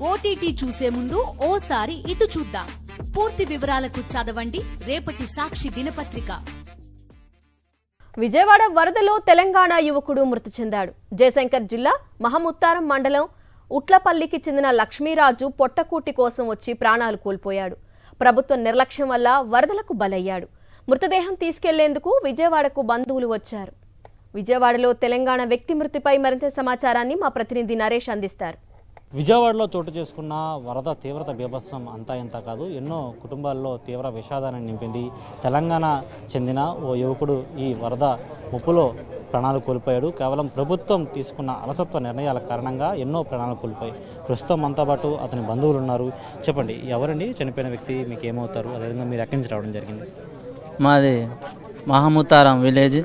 OTT చూసే ముందు ఓసారి ఇటు చూద్దాం. పూర్తి వివరాలకు చదవండి రేపటి సాక్షి దినపత్రిక. విజయవాడ వరదలో తెలంగాణ యువకుడు మృతి చెందాడు. జయశంకర్ జిల్లా మహముత్తారం మండలం ఉట్లపల్లికి చెందిన లక్ష్మీరాజు పొట్టకూటి కోసం వచ్చి ప్రాణాలు కోల్పోయాడు. ప్రభుత్వ నిర్లక్ష్యం వల్ల వరదలకు బలయ్యాడు. మృతదేహం తీసుకెళ్లేందుకు విజయవాడకు బంధువులు వచ్చారు. విజయవాడలో తెలంగాణ వ్యక్తి మృతిపై మరింత సమాచారాన్ని మా ప్రతినిధి నరేష్ అందిస్తారు. విజయవాడలో చోటు చేసుకున్న వరద తీవ్రత బీభత్సం అంతా ఇంత కాదు. ఎన్నో కుటుంబాల్లో తీవ్ర విషాదాన్ని నింపింది. తెలంగాణ చెందిన ఓ యువకుడు ఈ వరద ముప్పులో ప్రాణాలు కోల్పోయాడు. కేవలం ప్రభుత్వం తీసుకున్న అలసత్వ నిర్ణయాల కారణంగా ఎన్నో ప్రాణాలు కోల్పోయాయి. ప్రస్తుతం మనతో పాటు అతని బంధువులు ఉన్నారు. చెప్పండి, ఎవరండి చనిపోయిన వ్యక్తి? మీకు ఏమవుతారు? అదేవిధంగా మీరు ఎక్కడి నుంచి రావడం జరిగింది? మాది మహముతారం విలేజ్,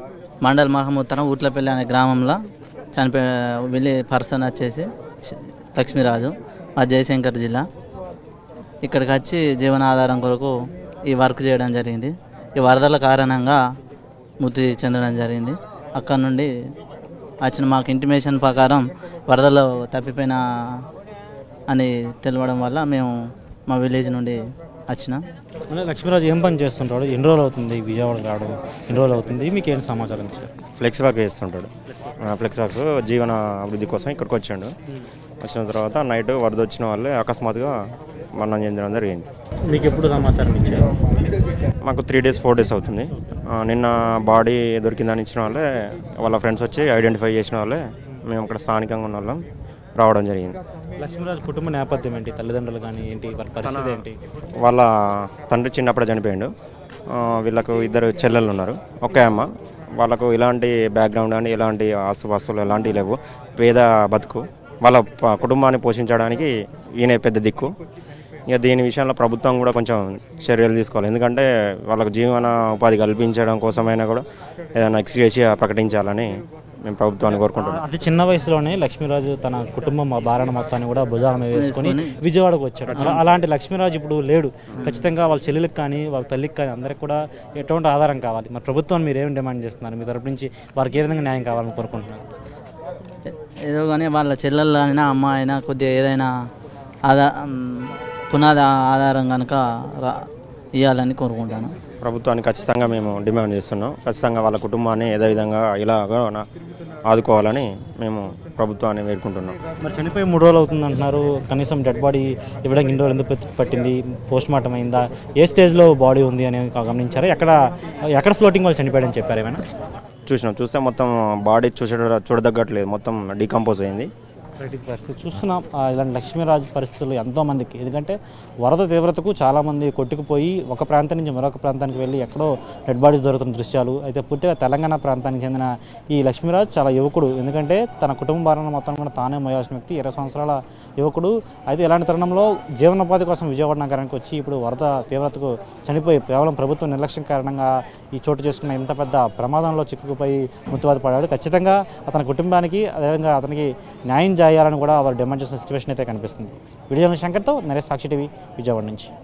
మండల్ మహముతారం ఊట్లపల్లి అనే గ్రామంలో పర్సన్ వచ్చేసి లక్ష్మీరాజు, మా జయశంకర్ జిల్లా. ఇక్కడికి వచ్చి జీవనాధారం కొరకు ఈ వర్క్ చేయడం జరిగింది. ఈ వరదల కారణంగా మృతి చెందడం జరిగింది. అక్కడ నుండి వచ్చిన మాకు ఇంటిమేషన్ ప్రకారం వరదలో తప్పిపోయిన అని తెలియడం వల్ల మేము మా విలేజ్ నుండి వచ్చినాం. లక్ష్మీరాజు ఏం పని చేస్తుంటాడు? ఎన్ని రోజులు అవుతుంది విజయవాడ రావడం? ఎన్ని రోజులు అవుతుంది? మీకు ఏంటి సమాచారం ఇచ్చారు? ఫ్లెక్స్ వర్క్ చేస్తుంటాడు. ఫ్లెక్స్ వర్క్స్ జీవన అభివృద్ధి కోసం ఇక్కడికి వచ్చాడు. వచ్చిన తర్వాత నైట్ వరద వచ్చిన వాళ్ళే అకస్మాత్తుగా మరణం చెందడం జరిగింది. మీకు ఎప్పుడు సమాచారం ఇచ్చారు? మాకు 3 days 4 days అవుతుంది. నిన్న బాడీ దొరికిందని ఇచ్చిన వాళ్ళే వాళ్ళ ఫ్రెండ్స్ వచ్చి ఐడెంటిఫై చేసిన వాళ్ళే మేము ఇక్కడ స్థానికంగా ఉన్న వాళ్ళం రావడం జరిగింది. లక్ష్మీరాజు కుటుంబ నేపథ్యం ఏంటి? తల్లిదండ్రులు కానీ ఏంటి? వాళ్ళ పరిస్థితి ఏంటి? వాళ్ళ తండ్రి చిన్నప్పుడే చనిపోయాడు. వీళ్ళకు 2 చెల్లెళ్ళు ఉన్నారు, ఒకే అమ్మ. వాళ్ళకు ఇలాంటి బ్యాక్గ్రౌండ్ అని ఎలాంటి ఆస్తుపాస్తులు ఎలాంటివి లేవు. పేద బతుకు. వాళ్ళ కుటుంబాన్ని పోషించడానికి ఈయన పెద్ద దిక్కు. ఇక దీని విషయంలో ప్రభుత్వం కూడా కొంచెం చర్యలు తీసుకోవాలి. ఎందుకంటే వాళ్ళకు జీవన ఉపాధి కల్పించడం కోసమైనా కూడా ఏదైనా ఎక్స్గ్రేషియా ప్రకటించాలని మేము ప్రభుత్వాన్ని కోరుకుంటున్నాం. అతి చిన్న వయసులోనే లక్ష్మీరాజు తన కుటుంబం భారణ మొత్తాన్ని కూడా భుజాల వేసుకొని విజయవాడకు వచ్చాడు. అలాంటి లక్ష్మీరాజు ఇప్పుడు లేడు. ఖచ్చితంగా వాళ్ళ చెల్లెలకు కానీ వాళ్ళ తల్లికి కానీ అందరికి కూడా ఎటువంటి ఆధారం కావాలి. మరి ప్రభుత్వాన్ని మీరు ఏమి డిమాండ్ చేస్తున్నారు? మీ తరపు నుంచి వారికి ఏ విధంగా న్యాయం కావాలని కోరుకుంటున్నారు? ఏదో కానీ వాళ్ళ చెల్లెళ్ళు అయినా అమ్మ అయినా కొద్దిగా ఏదైనా పునాది ఆధారం కనుక ఇవ్వాలని కోరుకుంటాను. ప్రభుత్వాన్ని ఖచ్చితంగా మేము డిమాండ్ చేస్తున్నాం. ఖచ్చితంగా వాళ్ళ కుటుంబాన్ని ఏదో విధంగా ఇలాగా ఆదుకోవాలని మేము ప్రభుత్వాన్ని వేడుకుంటున్నాం. మరి చనిపోయి 3 రోజులు అవుతుంది అంటున్నారు. కనీసం డెడ్ బాడీ ఇవ్వడానికి 2 రోజులు ఎందుకు పట్టింది? పోస్ట్ మార్టం అయిందా? ఏ స్టేజ్లో బాడీ ఉంది అని గమనించారా? ఎక్కడ ఫ్లోటింగ్ వాళ్ళు చనిపోయాడని చెప్పారు ఏమైనా? చూస్తే మొత్తం బాడీ చూడదగ్గట్లేదు, మొత్తం డీకంపోజ్ అయింది. పరిస్థితి చూస్తున్నాం. ఇలాంటి లక్ష్మీరాజు పరిస్థితులు ఎంతోమందికి, ఎందుకంటే వరద తీవ్రతకు చాలామంది కొట్టుకుపోయి ఒక ప్రాంతం నుంచి మరొక ప్రాంతానికి వెళ్ళి ఎక్కడో డెడ్ బాడీస్ దొరుకుతున్న దృశ్యాలు. అయితే పూర్తిగా తెలంగాణ ప్రాంతానికి చెందిన ఈ లక్ష్మీరాజు చాలా యువకుడు. ఎందుకంటే తన కుటుంబ భారాన్ని మొత్తం కూడా తానే మోయాల్సిన వ్యక్తి. 20 సంవత్సరాల యువకుడు. అయితే ఇలాంటి తరుణంలో జీవనోపాధి కోసం విజయవాడ నగరానికి వచ్చి ఇప్పుడు వరద తీవ్రతకు చనిపోయి కేవలం ప్రభుత్వ నిర్లక్ష్యం కారణంగా ఈ చోటు చేసుకున్న ఇంత పెద్ద ప్రమాదంలో చిక్కుకుపోయి మృత్యువాత పడ్డాడు. ఖచ్చితంగా అతని కుటుంబానికి అదేవిధంగా అతనికి న్యాయం చేయాలని కూడా వారు డిమాండ్ చేసిన సిచ్యువేషన్ అయితే కనిపిస్తుంది. వీడియో శంకర్తో నరేష్, సాక్షి టీవీ, విజయవాడ నుంచి.